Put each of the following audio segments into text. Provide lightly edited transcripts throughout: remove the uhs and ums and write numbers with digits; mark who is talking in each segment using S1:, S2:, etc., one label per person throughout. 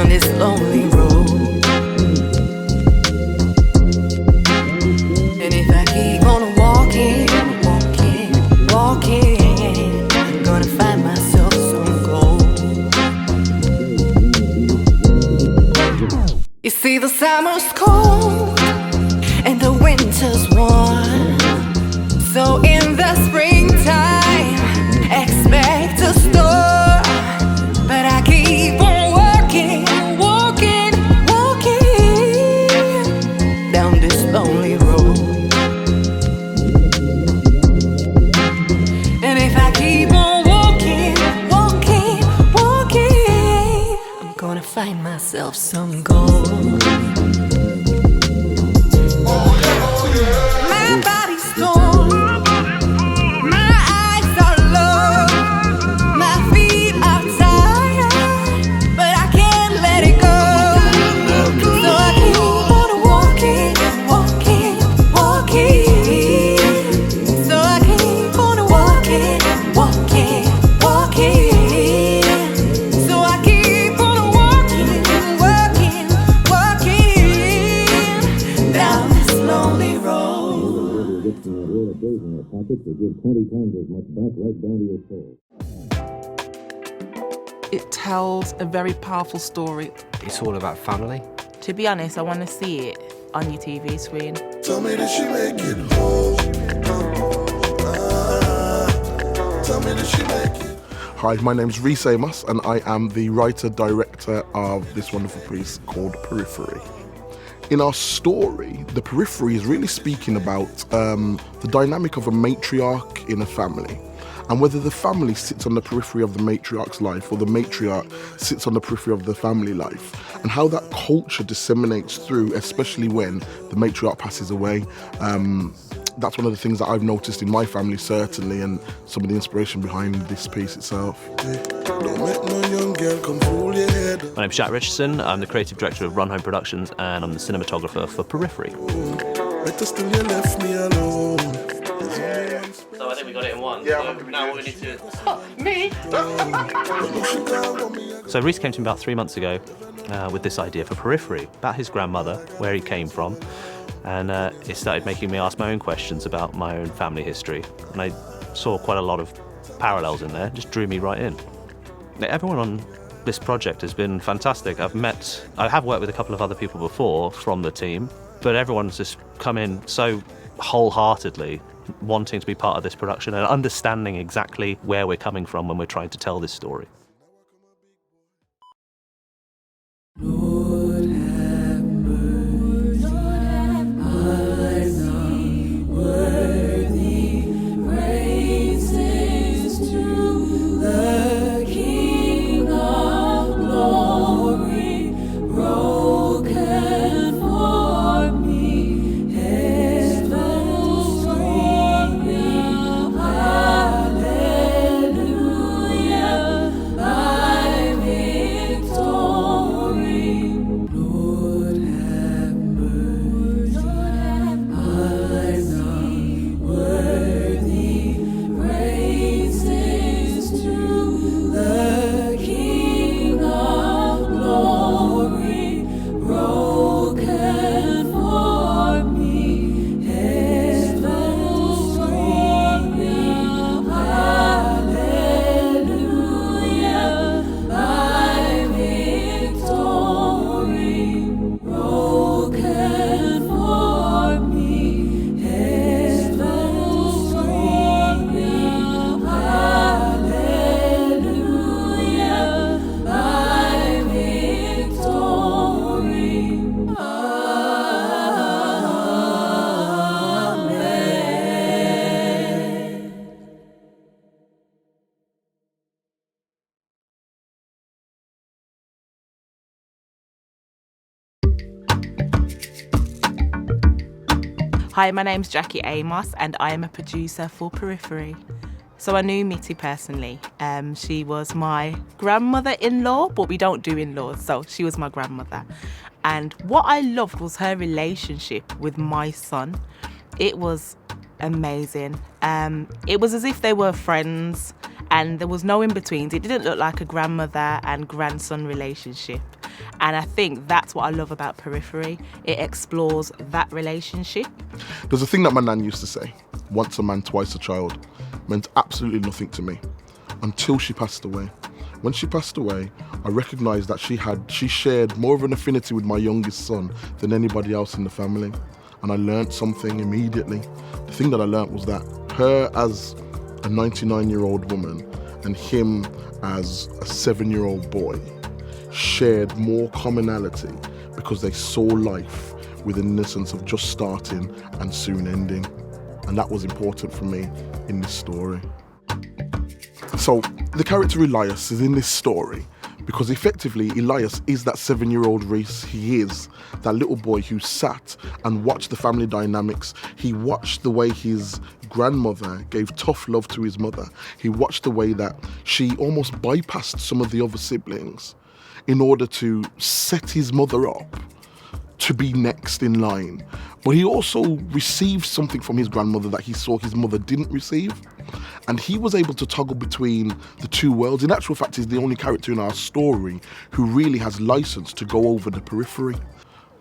S1: down this lonely road. And if I keep on walking, I'm gonna find myself some gold. You see, the summer's cold and the winter's warm, so in the springtime expect a storm. But I keep on walking down this lonely road. And if I keep on walking, I'm gonna find myself some gold. My body's torn, my eyes are low, my feet are tired, but I can't let it go. So I keep on walking. So I keep on walking. So I keep on walking down this lonely road.
S2: It tells a very powerful story.
S3: It's all about family.
S2: To be honest, I want to see it on your TV screen.
S4: Tell me that she make it whole. Tell me that she make it.
S5: Hi, my name's Reisz Amos, and I am the writer-director of this wonderful piece called Periphery. In our story, the periphery is really speaking about the dynamic of a matriarch in a family, and whether the family sits on the periphery of the matriarch's life or the matriarch sits on the periphery of the family life, and how that culture disseminates through, especially when the matriarch passes away. That's one of the things that I've noticed in my family, certainly, and some of the inspiration behind this piece itself.
S4: Don't make no young girl come fool your head.
S6: My name's Jack Richardson. I'm the creative director of RUNHOME Productions, and I'm the cinematographer for Periphery.
S4: Better still you left me alone.
S6: So I think we got it in one.
S5: Yeah,
S6: so now what we need to... me! So Reisz came to me about 3 months ago with this idea for Periphery, about his grandmother, where he came from, and it started making me ask my own questions about my own family history, and I saw quite a lot of parallels in there. It just drew me right in. Everyone on this project has been fantastic. I have worked with a couple of other people before from the team, but everyone's just come in so wholeheartedly, wanting to be part of this production and understanding exactly where we're coming from when we're trying to tell this story.
S1: Lord have mercy, I'm not worthy. Praises to the King of glory, broken for me, heaven's story. Hallelujah, my victory. Lord have mercy, I'm not worthy. Praises to the King of glory, broken for me, heaven's story. Hallelujah, my victory, broken for me, heaven's story. Hallelujah, my victory. Amen.
S2: Hi, my name's Reisz Amos, and I am a producer for Periphery. So I knew Mitty personally. She was my grandmother-in-law, but we don't do in-laws, so she was my grandmother. And what I loved was her relationship with my son. It was amazing. It was as if they were friends, and there was no in-betweens. It didn't look like a grandmother and grandson relationship. And I think that's what I love about Periphery. It explores that relationship.
S5: There's a thing that my nan used to say, once a man, twice a child, meant absolutely nothing to me until she passed away. When she passed away, I recognised that she shared more of an affinity with my youngest son than anybody else in the family. And I learnt something immediately. The thing that I learnt was that her as a 99-year-old woman and him as a 7-year-old boy shared more commonality because they saw life with an innocence of just starting and soon ending. And that was important for me in this story. So the character Elias is in this story because effectively Elias is that 7-year-old Reisz. He is that little boy who sat and watched the family dynamics. He watched the way his grandmother gave tough love to his mother. He watched the way that she almost bypassed some of the other siblings in order to set his mother up to be next in line. But he also received something from his grandmother that he saw his mother didn't receive. And he was able to toggle between the two worlds. In actual fact, he's the only character in our story who really has license to go over the periphery.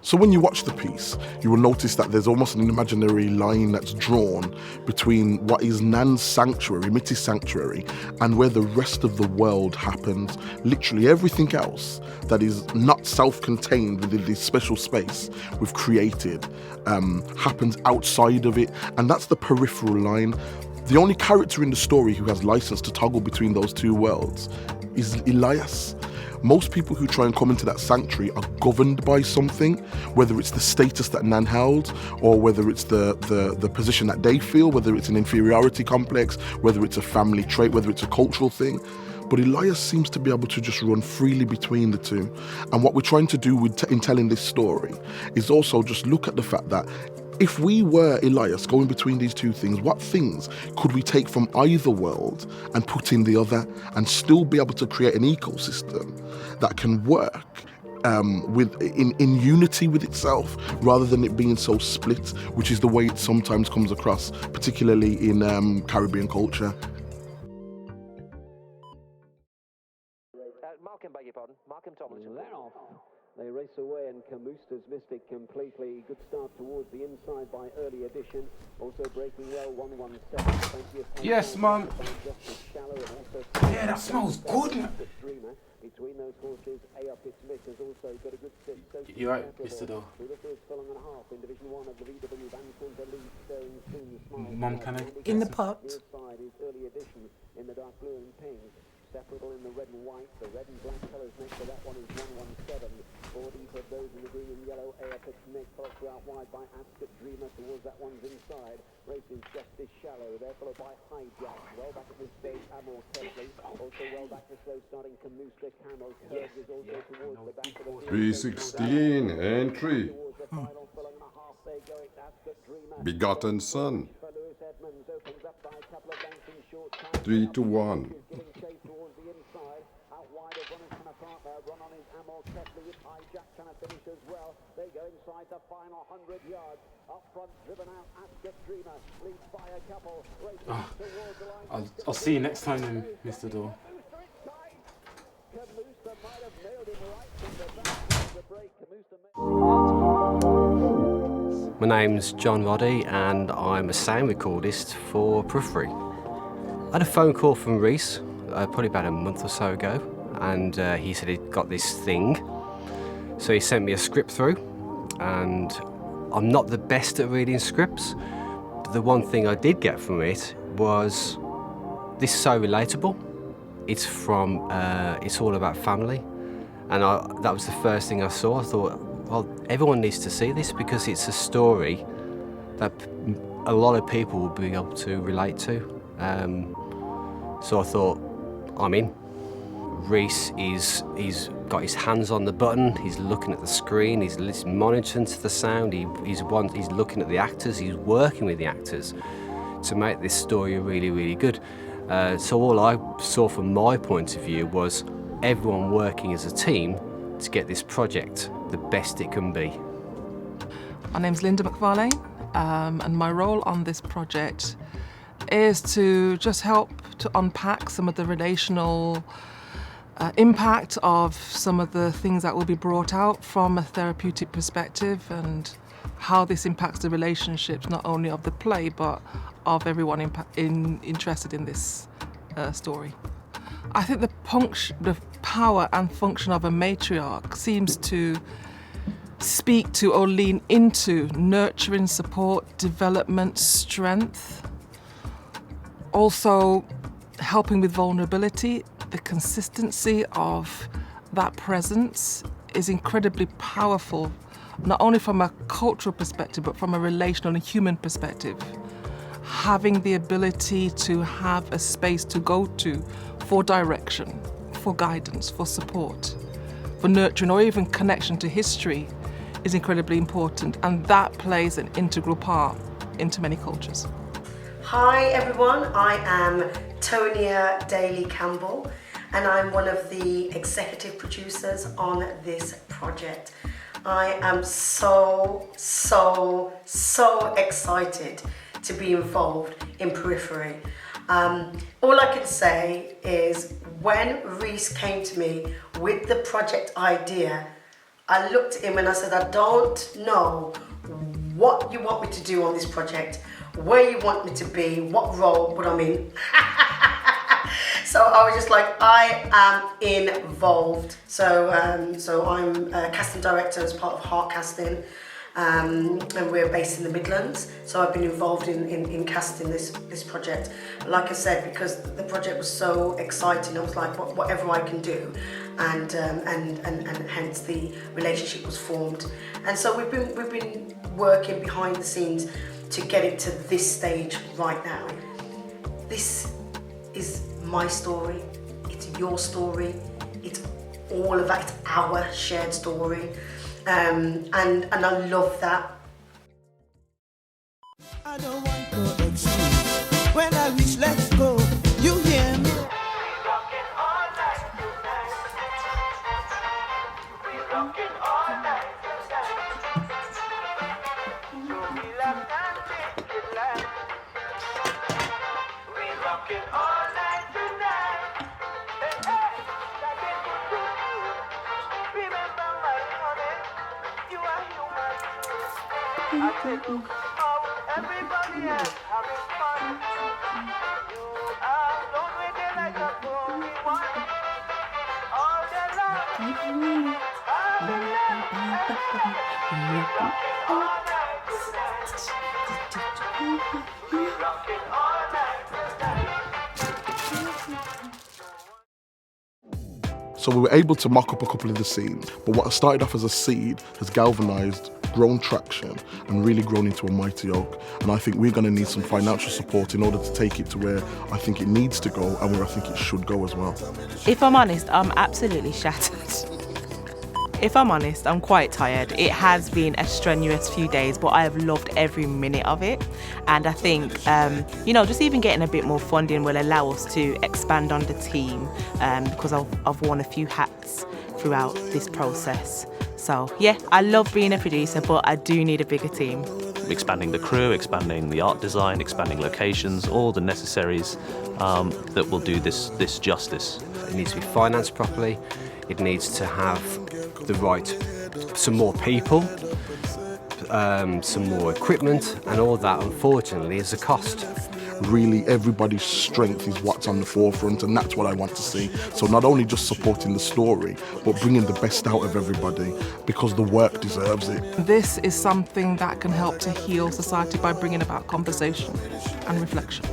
S5: So when you watch the piece, you will notice that there's almost an imaginary line that's drawn between what is Nan's sanctuary, Mitty's sanctuary, and where the rest of the world happens. Literally everything else that is not self-contained within this special space we've created happens outside of it, and that's the peripheral line. The only character in the story who has license to toggle between those two worlds is Elias. Most people who try and come into that sanctuary are governed by something, whether it's the status that Nan held, or whether it's the position that they feel, whether it's an inferiority complex, whether it's a family trait, whether it's a cultural thing. But Elias seems to be able to just run freely between the two. And what we're trying to do in telling this story is also just look at the fact that if we were Elias going between these two things, what things could we take from either world and put in the other and still be able to create an ecosystem that can work in unity with itself rather than it being so split, which is the way it sometimes comes across, particularly in Caribbean culture.
S3: They race away and Camusta's missed it completely. Good start towards the inside by early edition. Also breaking well, 117.
S7: Yes, Mum. Yeah, that smells good.
S3: Between those horses, Its Miss has also got a good sit.
S7: You right, Mr. Doe?
S3: In Division 1 of the VW Van Centre lead, staring soon smile.
S7: Mum, can I?
S2: In the pot.
S3: Side is early edition in the dark blue and pink. Separable in the red and white. The red and black colours next to that one is 117. 4 deep of those in the green and yellow. Its Miss followed out wide by Ascot Dreamer towards that one's inside. Race is just as shallow. They're followed by Hijack. Well back at this stage, Amor Ketley. Also well back to slow starting Camusta. Camel Curve is also towards the back of the
S8: 316 entry. Begotten Son. 3 to 1. Run on his Amor Ketley with Hijack trying to finish as well. They go inside the final 100 yards. Up front, driven out, Ascot Dreamer leads by a couple. Racing towards the line.
S7: I'll see you next time then, Mr. Doe.
S3: Camusta might have nailed him right from the back of the break.
S9: My name's John Roddy and I'm a sound recordist for Periphery. I had a phone call from Reisz probably about a month or so ago, and he said he'd got this thing. So he sent me a script through, and I'm not the best at reading scripts, but the one thing I did get from it was this is so relatable. It's from, it's all about family, and that was the first thing I saw. I thought, well, everyone needs to see this because it's a story that a lot of people will be able to relate to. So I thought, I'm in. Reisz he's got his hands on the button, he's looking at the screen, he's monitoring to the sound, he's looking at the actors, he's working with the actors to make this story really, really good. So all I saw from my point of view was everyone working as a team to get this project the best it can be.
S10: My name's Linda McFarlane, and my role on this project is to just help to unpack some of the relational impact of some of the things that will be brought out from a therapeutic perspective, and how this impacts the relationships not only of the play but of everyone interested in this story. I think the power and function of a matriarch seems to speak to or lean into nurturing, support, development, strength, also helping with vulnerability. The consistency of that presence is incredibly powerful, not only from a cultural perspective, but from a relational and human perspective. Having the ability to have a space to go to for direction, for guidance, for support, for nurturing, or even connection to history is incredibly important, and that plays an integral part into many cultures.
S11: Hi everyone, I am Tonia Daly-Campbell, and I'm one of the executive producers on this project. I am so excited to be involved in Periphery. All I can say is when Reisz came to me with the project idea, I looked at him and I said, I don't know what you want me to do on this project, where you want me to be, what role, but I'm in. So I was just like, I am involved. So I'm a casting director as part of Heart Casting, and we're based in the Midlands. So I've been involved in casting this project. But like I said, because the project was so exciting, I was like, whatever I can do, and hence the relationship was formed. And so we've been working behind the scenes to get it to this stage right now. This is my story, it's your story, it's all of that, it's our shared story, and I love that.
S12: I don't want to exceed. When I reach, let's go. You hear me?
S8: Everybody else having fun. You are don't wait there like a broken one. All day long. All day long. We're rocking all night tonight.
S5: So we were able to mock up a couple of the scenes, but what started off as a seed has galvanised, grown traction, and really grown into a mighty oak. And I think we're going to need some financial support in order to take it to where I think it needs to go and where I think it should go as well.
S2: If I'm honest, I'm absolutely shattered. If I'm honest, I'm quite tired. It has been a strenuous few days, but I have loved every minute of it. And I think, just even getting a bit more funding will allow us to expand on the team, because I've worn a few hats throughout this process. So yeah, I love being a producer, but I do need a bigger team.
S6: Expanding the crew, expanding the art design, expanding locations, all the necessaries that will do this justice.
S9: It needs to be financed properly. It needs to have some more people, some more equipment, and all that, unfortunately, is a cost.
S5: Really, everybody's strength is what's on the forefront, and that's what I want to see. So not only just supporting the story, but bringing the best out of everybody, because the work deserves it.
S10: This is something that can help to heal society by bringing about conversation and reflection.